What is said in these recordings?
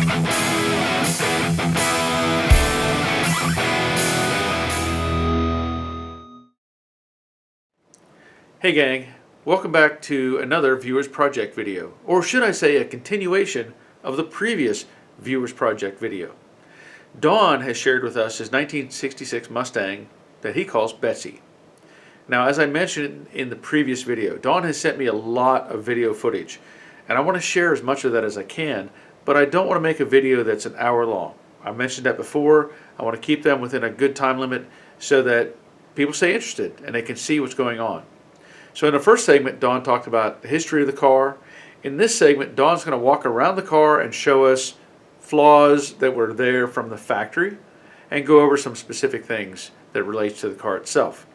Hey gang, welcome back to another Viewers Project video, or should I say a continuation of the previous Viewers Project video. Don has shared with us his 1966 Mustang that he calls Betsy. Now, as I mentioned in the previous video, Don has sent me a lot of video footage, and I want to share as much of that as I can, but I don't want to make a video that's an hour long. I mentioned that before. I want to keep them within a good time limit so that people stay interested and they can see what's going on. So in the first segment, Don talked about the history of the car. In this segment, Don's going to walk around the car and show us flaws that were there from the factory and go over some specific things that relates to the car itself.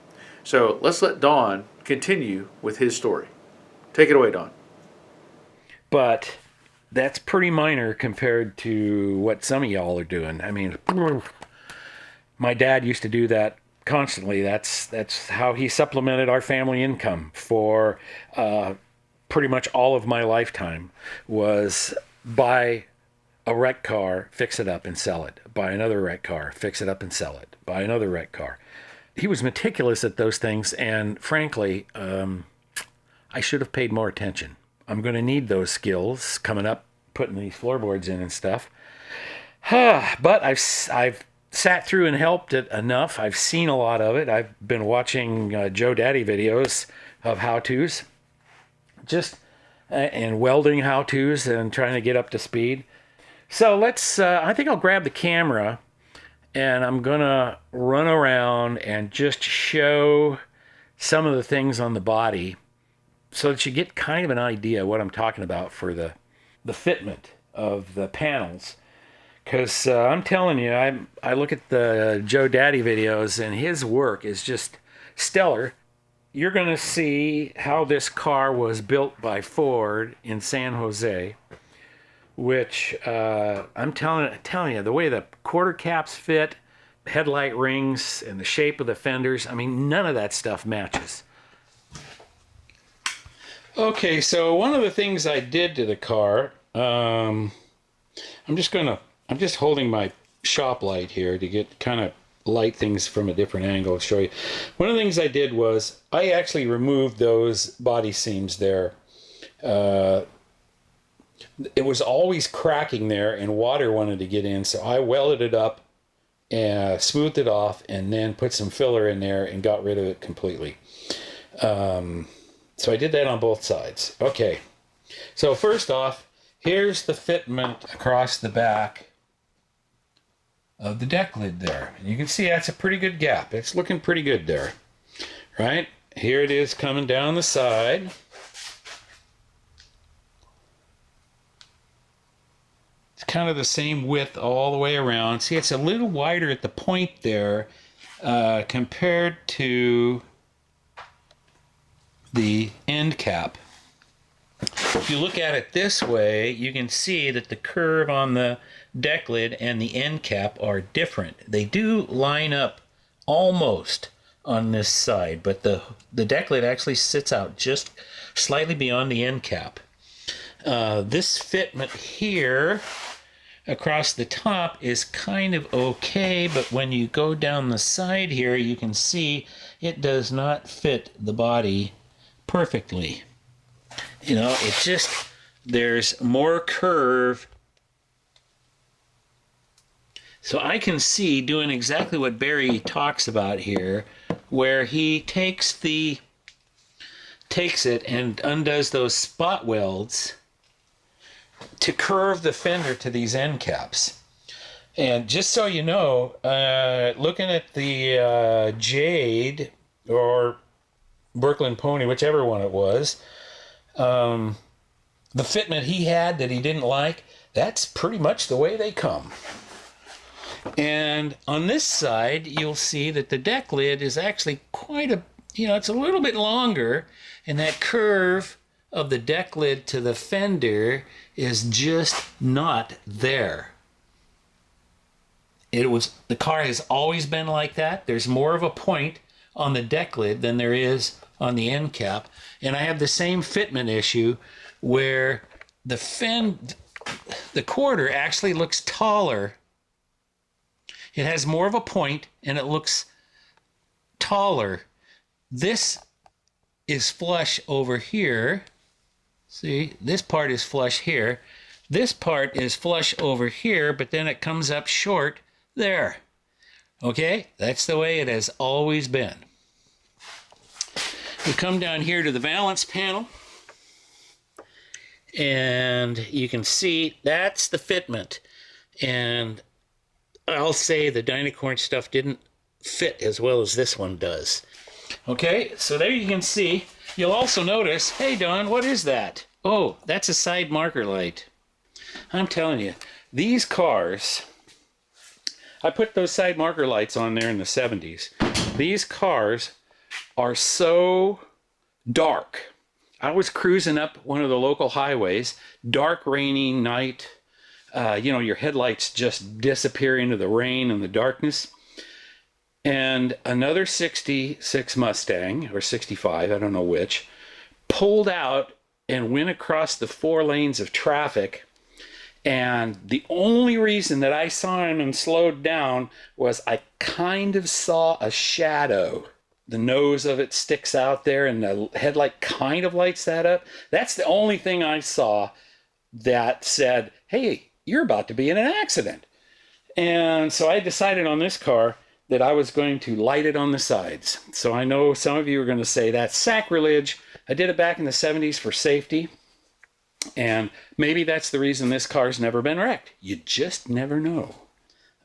So let's let Don continue with his story. Take it away, Don. But that's pretty minor compared to what some of y'all are doing. I mean, my dad used to do that constantly. That's how he supplemented our family income for pretty much all of my lifetime, was buy a wrecked car, fix it up and sell it. Buy another wrecked car, fix it up and sell it. Buy another wrecked car. He was meticulous at those things, and frankly, I should have paid more attention. I'm going to need those skills coming up, putting these floorboards in and stuff. But I've sat through and helped it enough. I've seen a lot of it. I've been watching Joe Daddy videos of how-tos, and welding how-tos and trying to get up to speed. So let's, I think I'll grab the camera and I'm gonna run around and just show some of the things on the body so that you get kind of an idea what I'm talking about for the fitment of the panels. Because I'm telling you, I look at the Joe Daddy videos and his work is just stellar. You're going to see how this car was built by Ford in San Jose, which I'm telling you, the way the quarter caps fit, headlight rings, and the shape of the fenders, I mean, none of that stuff matches. Okay, so one of the things I did to the car, I'm just holding my shop light here to get kind of light things from a different angle to show you. One of the things I did was I actually removed those body seams there. It was always cracking there and water wanted to get in, so I welded it up and smoothed it off and then put some filler in there and got rid of it completely. So I did that on both sides. Okay, so first off, here's the fitment across the back of the deck lid there. And you can see that's a pretty good gap. It's looking pretty good there, right? Here it is coming down the side. It's kind of the same width all the way around. See, it's a little wider at the point there compared to the end cap. If you look at it this way, you can see that the curve on the deck lid and the end cap are different. They do line up almost on this side, but the deck lid actually sits out just slightly beyond the end cap. This fitment here across the top is kind of okay, but when you go down the side here, you can see it does not fit the body perfectly. You know, it just, there's more curve. So I can see doing exactly what Barry talks about here, where he takes it and undoes those spot welds to curve the fender to these end caps. And just so you know, looking at the Jade or Brooklyn Pony, whichever one it was, the fitment he had that he didn't like, that's pretty much the way they come. And on this side, you'll see that the deck lid is actually quite a, it's a little bit longer, and that curve of the deck lid to the fender is just not there. The car has always been like that. There's more of a point on the deck lid than there is on the end cap. And I have the same fitment issue where the the quarter actually looks taller. It has more of a point and it looks taller. This is flush over here. See, this part is flush here. This part is flush over here, but then it comes up short there. Okay, that's the way it has always been. We come down here to the valance panel, and you can see that's the fitment. And I'll say the Dynacorn stuff didn't fit as well as this one does. Okay, so there you can see. You'll also notice, hey Don, what is that? Oh, that's a side marker light. I'm telling you, these cars, I put those side marker lights on there in the 70s. These cars are so dark. I was cruising up one of the local highways, dark, rainy night. You know, your headlights just disappear into the rain and the darkness. And another 66 Mustang, or 65, I don't know which, pulled out and went across the 4 lanes of traffic. And the only reason that I saw him and slowed down was I kind of saw a shadow. The nose of it sticks out there and the headlight kind of lights that up. That's the only thing I saw that said, hey, you're about to be in an accident. And so I decided on this car that I was going to light it on the sides. So I know some of you are going to say that's sacrilege. I did it back in the 70s for safety. And maybe that's the reason this car's never been wrecked. You just never know.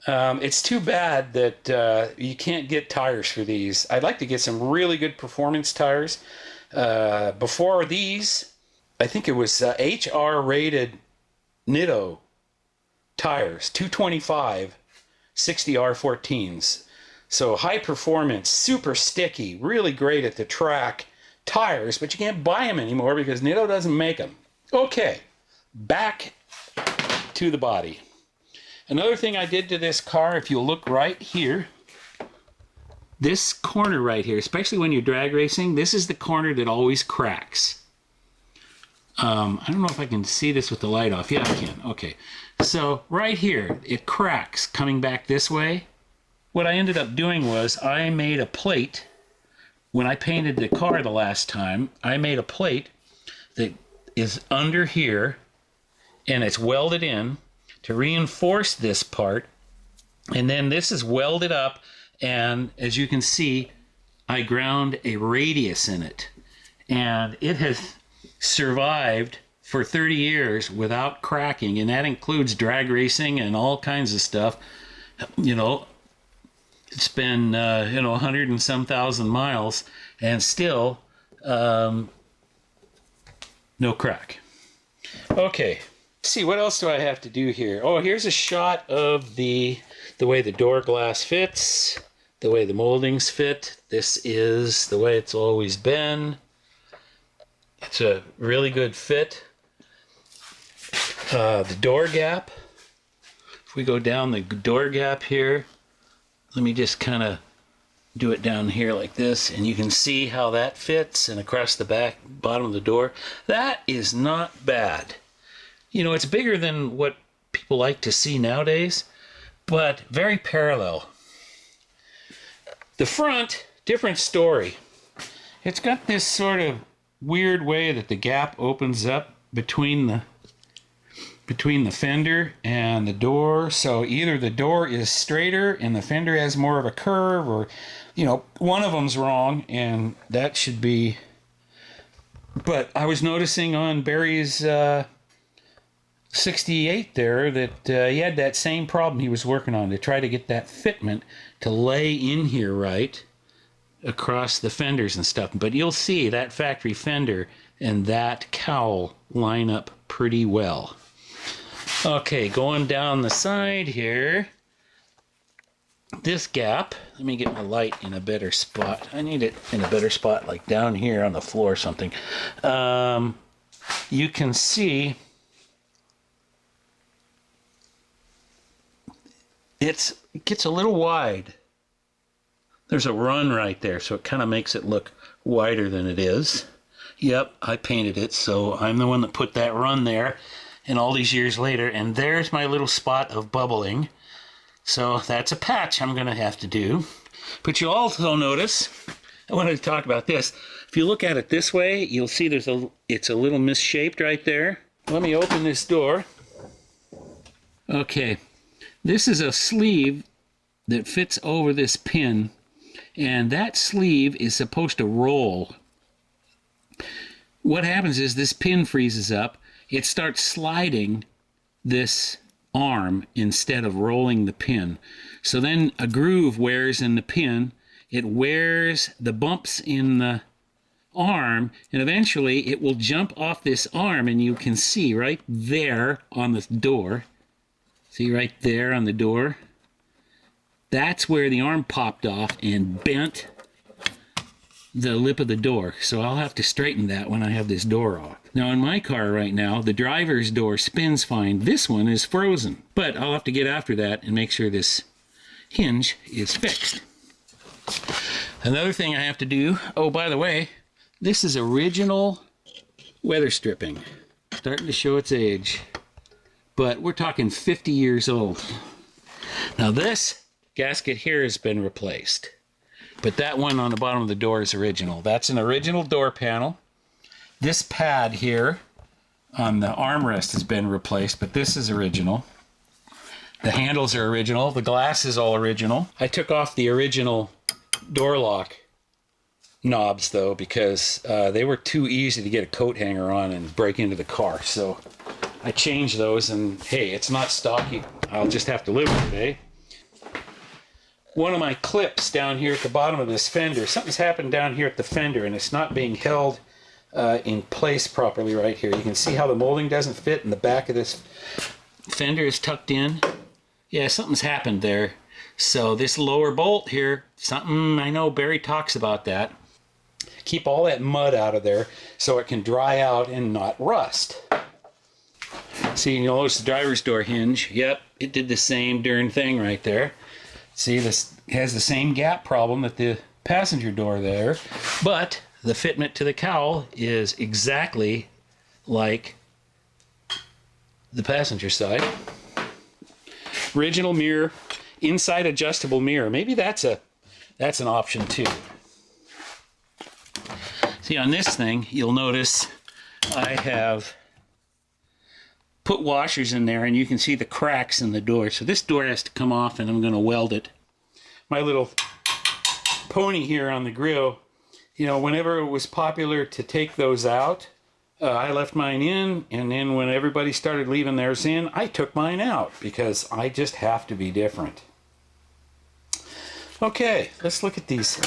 It's too bad that you can't get tires for these. I'd like to get some really good performance tires. Before these, I think it was HR rated Nitto tires, 225 60R14s. So high performance, super sticky, really great at the track tires, but you can't buy them anymore because Nitto doesn't make them. Okay, back to the body. Another thing I did to this car, if you look right here, this corner right here, especially when you're drag racing, this is the corner that always cracks. I don't know if I can see this with the light off. Yeah, I can. Okay. So right here, it cracks coming back this way. What I ended up doing was I made a plate. When I painted the car the last time, I made a plate that is under here, and it's welded in to reinforce this part. And then this is welded up, and as you can see, I ground a radius in it. And it has survived for 30 years without cracking, and that includes drag racing and all kinds of stuff. You know, it's been 100 and some thousand miles, and still no crack. Okay, let's see, what else do I have to do here? Oh, here's a shot of the way the door glass fits, the way the moldings fit. This is the way it's always been. It's a really good fit. The door gap. If we go down the door gap here, let me just kind of do it down here like this, and you can see how that fits, and across the back bottom of the door. That is not bad. You know, it's bigger than what people like to see nowadays, but very parallel. The front, different story. It's got this sort of weird way that the gap opens up between the fender and the door. So either the door is straighter and the fender has more of a curve, or one of them's wrong, and that should be. But I was noticing on Barry's 68 there that he had that same problem he was working on to try to get that fitment to lay in here right across the fenders and stuff. But you'll see that factory fender and that cowl line up pretty well. Okay, going down the side here, this gap, let me get my light in a better spot. I need it in a better spot, like down here on the floor or something. You can see it gets a little wide. There's a run right there, so it kind of makes it look wider than it is. Yep, I painted it, so I'm the one that put that run there. and all these years later, and there's my little spot of bubbling. So that's a patch I'm going to have to do. But you'll also notice, I wanted to talk about this. If you look at it this way, you'll see it's a little misshaped right there. Let me open this door. Okay, this is a sleeve that fits over this pin, and that sleeve is supposed to roll. What happens is this pin freezes up, it starts sliding this arm instead of rolling the pin. So then a groove wears in the pin, it wears the bumps in the arm, and eventually it will jump off this arm, and you can see right there on the door. See right there on the door? That's where the arm popped off and bent the lip of the door. So I'll have to straighten that when I have this door off. Now in my car right now, the driver's door spins fine. This one is frozen. But I'll have to get after that and make sure this hinge is fixed. Another thing I have to do, oh by the way, this is original weather stripping. Starting to show its age. But we're talking 50 years old. Now this gasket here has been replaced. But that one on the bottom of the door is original. That's an original door panel. This pad here on the armrest has been replaced, but this is original. The handles are original. The glass is all original. I took off the original door lock knobs though, because they were too easy to get a coat hanger on and break into the car. So I changed those, and hey, it's not stocky. I'll just have to live with it, eh? One of my clips down here at the bottom of this fender, something's happened down here at the fender, and it's not being held in place properly right here. You can see how the molding doesn't fit, and the back of this fender is tucked in. Yeah, something's happened there. So this lower bolt here, something, I know Barry talks about that. Keep all that mud out of there so it can dry out and not rust. See, you notice the driver's door hinge. Yep, it did the same darn thing right there. See, this has the same gap problem that the passenger door there, but the fitment to the cowl is exactly like the passenger side. Original mirror, inside adjustable mirror. Maybe that's an option too. See, on this thing, you'll notice I have put washers in there, and you can see the cracks in the door. So this door has to come off, and I'm going to weld it. My little pony here on the grill, you know, whenever it was popular to take those out, I left mine in, and then when everybody started leaving theirs in, I took mine out because I just have to be different. Okay, let's look at these.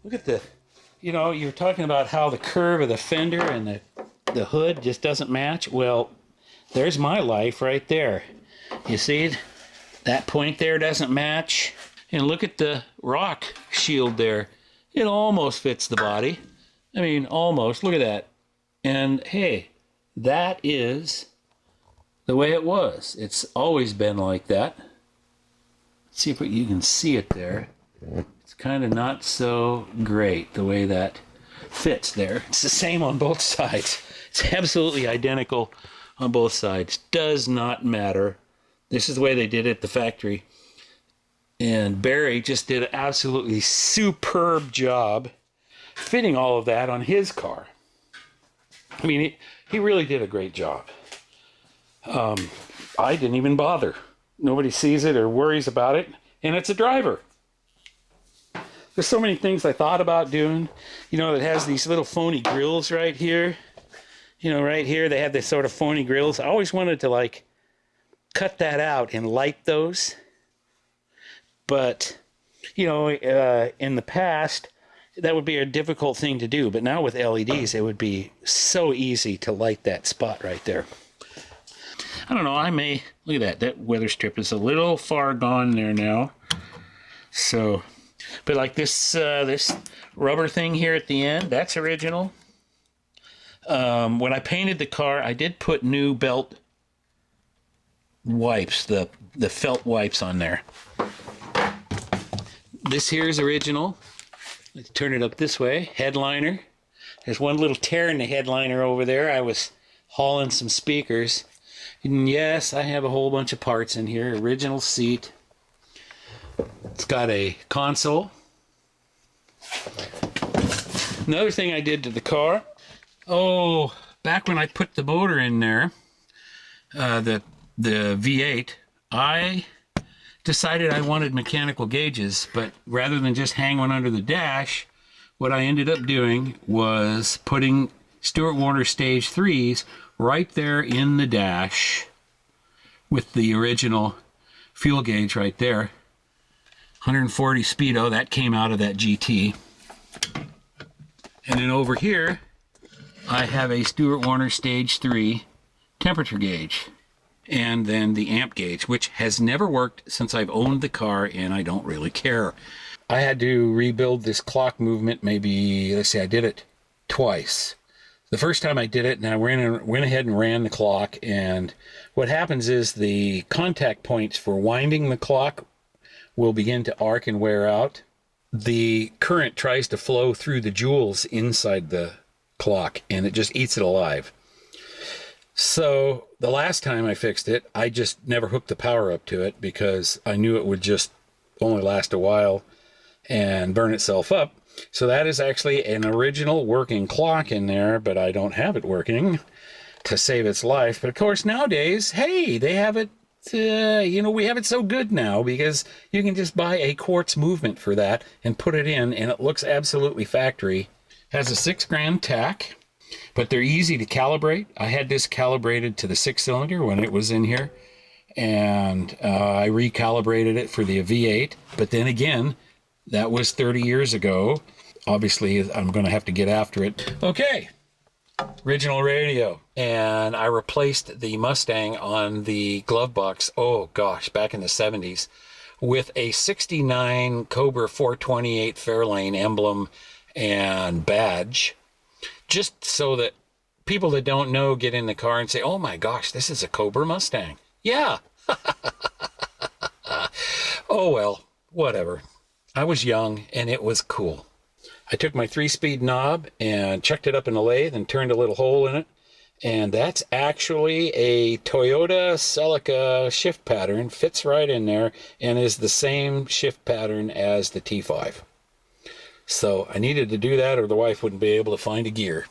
Look at the, you know, you're talking about how the curve of the fender and the hood just doesn't match. Well, there's my life right there. You see it? That point there doesn't match. And look at the rock shield there. It almost fits the body. I mean, almost. Look at that. And hey, that is the way it was. It's always been like that. Let's see if you can see it there. It's kind of not so great the way that fits there. It's the same on both sides. It's absolutely identical on both sides. Does not matter. This is the way they did it at the factory. And Barry just did an absolutely superb job fitting all of that on his car. I mean, he really did a great job. I didn't even bother. Nobody sees it or worries about it. And it's a driver. There's so many things I thought about doing. You know, it has these little phony grills right here. You know, right here they have this sort of phony grills. I always wanted to like cut that out and light those. But, you know, in the past, that would be a difficult thing to do. But now with LEDs, it would be so easy to light that spot right there. I don't know, I may, look at that, that weather strip is a little far gone there now. So, but like this, this rubber thing here at the end, that's original. When I painted the car, I did put new belt wipes, the felt wipes on there. This here is original. Let's turn it up this way. Headliner. There's one little tear in the headliner over there. I was hauling some speakers. And yes, I have a whole bunch of parts in here. Original seat. It's got a console. Another thing I did to the car. Oh, back when I put the motor in there, the V8, I decided I wanted mechanical gauges, but rather than just hang one under the dash, what I ended up doing was putting Stuart Warner Stage 3s right there in the dash with the original fuel gauge right there. 140 speedo, that came out of that GT. And then over here, I have a Stuart Warner Stage 3 temperature gauge. And then the amp gauge, which has never worked since I've owned the car, and I don't really care. I had to rebuild this clock movement maybe, let's see, I did it twice. The first time I did it, and I went ahead and ran the clock, and what happens is the contact points for winding the clock will begin to arc and wear out. The current tries to flow through the jewels inside the clock, and it just eats it alive. So the last time I fixed it, I just never hooked the power up to it because I knew it would just only last a while and burn itself up. So that is actually an original working clock in there, but I don't have it working to save its life. But of course, nowadays, hey, they have it, we have it so good now because you can just buy a quartz movement for that and put it in, and it looks absolutely factory. Has a 6 gram tack, but they're easy to calibrate. I had this calibrated to the 6-cylinder when it was in here, and I recalibrated it for the V8. But then again, that was 30 years ago. Obviously, I'm going to have to get after it. Okay, original radio. And I replaced the Mustang on the glove box, oh gosh, back in the 70s, with a 69 Cobra 428 Fairlane emblem and badge, just so that people that don't know get in the car and say, oh my gosh, this is a Cobra Mustang. Yeah. Oh well, whatever. I was young and it was cool. I took my 3-speed knob and chucked it up in the lathe and turned a little hole in it. And that's actually a Toyota Celica shift pattern. Fits right in there and is the same shift pattern as the T5. So I needed to do that or the wife wouldn't be able to find a gear.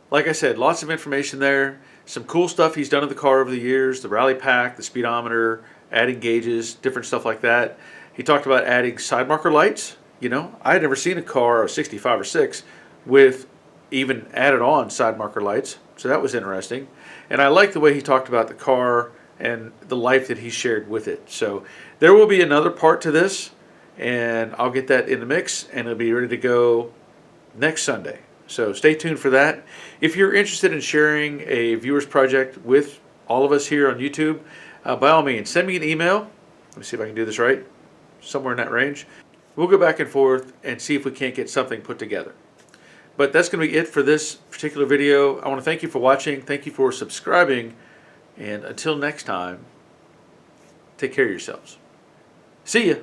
Like I said, lots of information there. Some cool stuff he's done to the car over the years. The rally pack, the speedometer, adding gauges, different stuff like that. He talked about adding side marker lights. I had never seen a car, a 65 or 6, with even added on side marker lights. So that was interesting. And I like the way he talked about the car and the life that he shared with it. So there will be another part to this, and I'll get that in the mix, and it'll be ready to go next Sunday. So stay tuned for that. If you're interested in sharing a viewer's project with all of us here on YouTube, by all means, send me an email. Let me see if I can do this right. Somewhere in that range. We'll go back and forth and see if we can't get something put together. But that's going to be it for this particular video. I want to thank you for watching. Thank you for subscribing. And until next time, take care of yourselves. See ya.